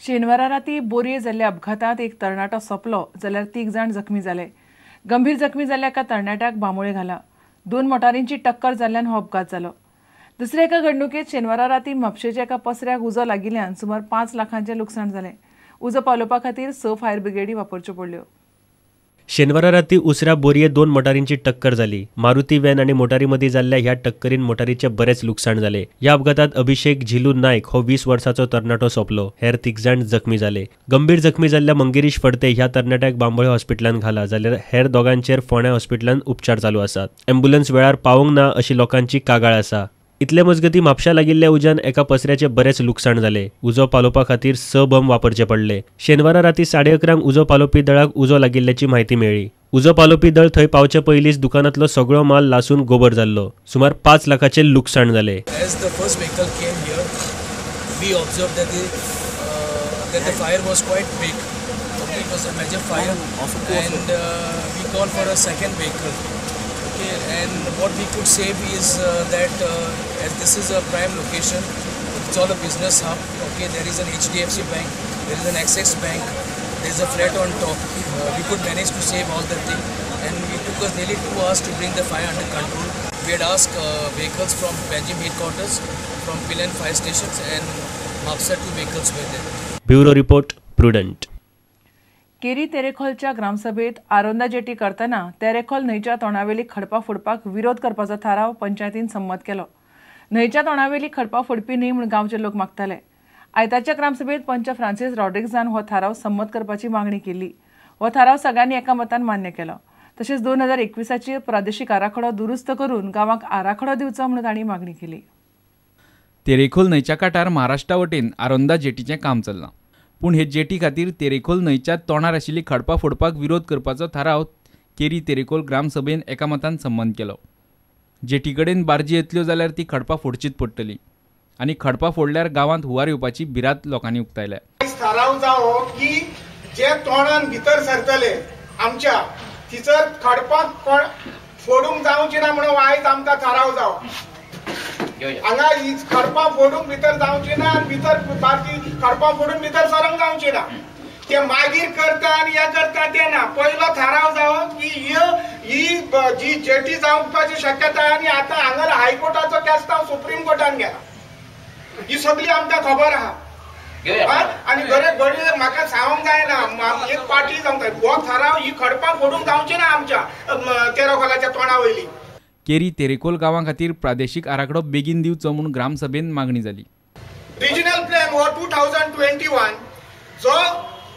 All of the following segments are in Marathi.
शेनवारा राती बोरये जाल्ल्या अपघातांत एक तरणाटो सोंपलो जाल्यार 3 जाण जखमी जाले. गंभीर जखमी जाल्ल्या एका तरणाट्याक बांबोळे घाला. 2 मोटारींची टक्कर जाल्ल्यान हो अपघात जालो. दुसरे एका घडणुकेत शेनवारा राती म्हापशेच्या एका पसऱ्याक उजो लागिल्ल्यान सुमार 5 लाखांचें लुकसाण जालें. उजो पालोवपा खातीर 6 फायर ब्रिगेडी वापरच्यो पडल्यो. शेनवारा राती उसऱ्या बोरये 2 मोटारींची टक्कर जाली. मारुती व्हॅन आणि मोटारी मदीं जाल्ल्या ह्या टक्करीन मोटारीचे बरेच लुकसाण जाले. ह्या अपघातात अभिषेक झिलू नायक हो 20 वर्साचो तरणाटो सोंपलो. हेर 3 जाण जखमी जाले. गंभीर जखमी जाल्ल्या मंगिरीश फडते ह्या तरणाट्याक बांबोळे हॉस्पिटलांत घाला जाल्यार हेर दोगांचेर फोंड्या हॉस्पिटलांत उपचार चालू आसात. अँब्युलन्स वेळार पावोंक ना अशी लोकांची कागाळ आसा. इतले मजगती म्हापशा लागिल्ल्या उज्यान एका पसऱ्याचे बरेच लुकसाण जाले. उजो पालोवपा खातीर 6 बंब वापरचे पडले. शेनवारा राती 11:30 उजो पालोवपी दळाक उजो लागिल्ल्याची म्हायती मेळ्ळी. उजो पालोवपी दळ थंय पावचे पयलींच दुकानांतलो सगळो माल लासून गोबर जाल्लो. सुमार 5 लाखांचे लुकसाण जाले. And what we could say is that as this is a prime location, it's all a business hub. Okay, there is an HDFC bank, there is an Axis bank, there is a flat on top. We could manage to save all the thing, and it took us nearly 2 hours to bring the fire under control. We had asked vehicles from Belgium headquarters, from Pilan fire stations, and Mapsa 2 vehicles were there. Bureau report, Prudent. Keri तेरेखोलच्या ग्रामसभेत आरोंदा जेटी करतना तेरेखोल न्हंयच्या तोंडावेली खडपां फोडपाक विरोध करपाचो थाराव पंचायतीन संमत केलो. न्हंयच्या तोंडावेली खडपां फोडपी न्हय म्हूण गांवचे लोक मागताले. आयतारच्या ग्रामसभेत पंच फ्रांसीस रॉड्रिग्जान हो थाराव संमत करपाची मागणी केली. हो थाराव सगळ्यांनी एकामतान मान्य केलो. तशेंच 2021ची प्रादेशीक आराखडो दुरुस्त करून गांवांक आराखडो दिवचो म्हूण तांणी मागणी केली. तेरेखोल न्हंयच्या कांठार महाराष्ट्रा वटेन आरोंदा जेटीचें काम चल्लां. पूण हे जेटी खातीर तेरेखोल न्हंयच्या तोंडार आशिल्ली खडपां फोडपाक विरोध करपाचो थाराव केरी तेरेखोल ग्रामसभेन एकामतान संमत केलो. जेटी कडेन बार्जी येतल्यो जाल्यार ती खडपां फोडचीच पडटली आनी खडपां फोडल्यार गांवांत हुंवार येवपाची भिरांत लोकांनी उक्तायल्या. थाराव जावो की जे तोंडान भितर सरतले आमच्या थिसर खडपां फोडूंक जावची ना म्हणून आयज आमकां थाराव जावो. हांगा खडपां फोडून भितर जावची ना आनी भितर बाकी खडपां फोडून भितर सरंक जावची ना. ते मागीर करता आनी हे करता ते ना. पयलो थाराव जावो की ही जी जेटी जावपाची शक्यताय आनी आतां हांगा हायकोर्टाचो केस सुप्रीम कोर्टान गेला. ही सगळी आमकां खबर आहा आनी घडये म्हाका सांगूंक जायना एक पार्टी जावंक हो थाराव ही खडपां फोडूंक जावची ना आमच्या तेरेखोलाच्या तोंडा वयली. केरी तेरेखोल गांवां खातीर प्रादेशीक आराखडो बेगीन दिवचो म्हूण ग्रामसभेन मागणी जाली. रिजनल प्लॅन हो 2021 जो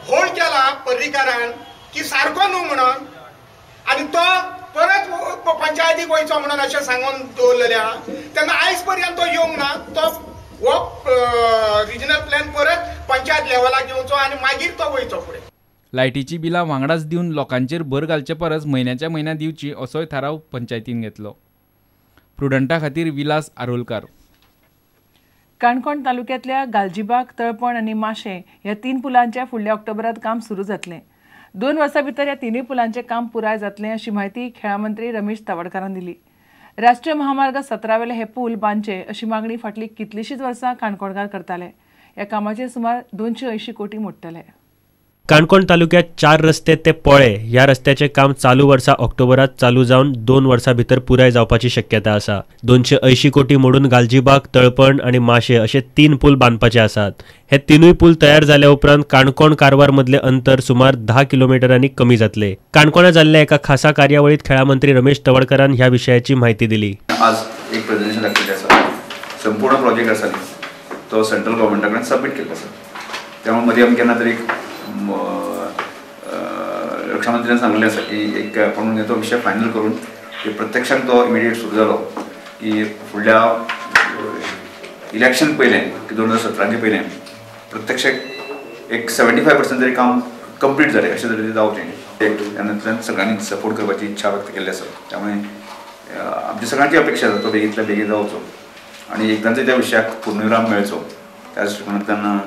होल्ड केला पर्रीकारान की सारको न्हू म्हणून आनी तो परत पंचायतीक वयचो म्हणून अशें सांगून दवरलेले आहा. तेन्ना आयज पर्यंत तो येवंक ना. तो हो रिजनल प्लॅन परत पंचायत लेवलाक घेवचो आनी मागीर तो वयचो फुडें. लायटीची बिलां वांगडाच दिवन लोकांचेर भर घालचे परस म्हयन्याच्या म्हयन्या दिवची असोय थाराव पंचायतीन घेतलो. प्रुडंटा खातीर विलास आरोलकार. काणकोण तालुक्यांतल्या गालजीबाग, तळपण आनी माशें ह्या 3 पुलांचे फुडल्या ऑक्टोबरांत काम सुरू जातलें. 2 वर्सां भितर ह्या 3 पुलांचें काम पुराय जातलें अशी म्हायती खेळा मंत्री रमेश तवडकारान दिली. राष्ट्रीय महामार्ग 17 वेले हे पूल बांदचे अशी मागणी फाटलीं कितलींशींच वर्सां काणकोणकार करताले. ह्या कामाचेर सुमार 280 कोटी मोडटले. काणकोण तालुक्यात 4 रस्ते ते पोळे ह्या रस्त्याचे काम चालू वर्सा ऑक्टोबरात चालू जावन 2 वर्सां भितर पुराय जावपाची शक्यता आसा. 280 कोटी मोडून गालजीबाग, तळपण आनी माशे असे 3 पूल बांदपाचे आसात. हे 3 पूल तयार जाल्या उपरांत काणकोण कारवार मधले अंतर सुमार 10 किलोमिटरांनी कमी जातले. काणकोणा जाल्ल्या एका खासा कार्यावळीत खेळा मंत्री रमेश तवडकरान ह्या विशयाची माहिती दिली. आज एक प्रेझेंटेशन दाखवले आसा. संपूर्ण प्रोजेक्ट आसा तो सेंट्रल गव्हर्नमेंटा कडेन सबमीट केल्लो आसा. त्यामुळे मध्ये आमी केन्ना तरी रक्षा मंत्र्यान सांगलें आसा की एक आपण तो विषय फायनल करून प्रत्यक्षात तो इमिडिएट सुरू जालो की फुडल्या इलेक्शन पयलें 2017 पयलें प्रत्यक्ष एक 75% तरी काम कंप्लीट जालें अशें तरी जावचें. तेन्ना सगळ्यांनी सपोर्ट करपाची इच्छा व्यक्त केल्ली आसा. त्यामुळे आमची सगळ्यांची अपेक्षा आसा तो बेगींतल्या बेगीन जावचो आनी एकदांचो त्या विशयाक पूर्णविराम मेळचो. त्या दृश्टिकोनांतल्यान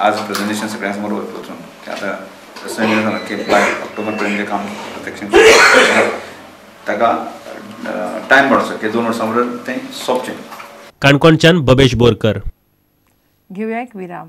आज प्रेझेंटेशन सगळ्यांसमोर वचून आता सांगितलं की बाय ऑक्टोबरपर्यंत काम प्रत्यक्षात ताका टायम पडचो की 2 वर्सां भितर तें सोंपचें. काणकोणच्यान बबेश बोरकर. घेवया एक विराम.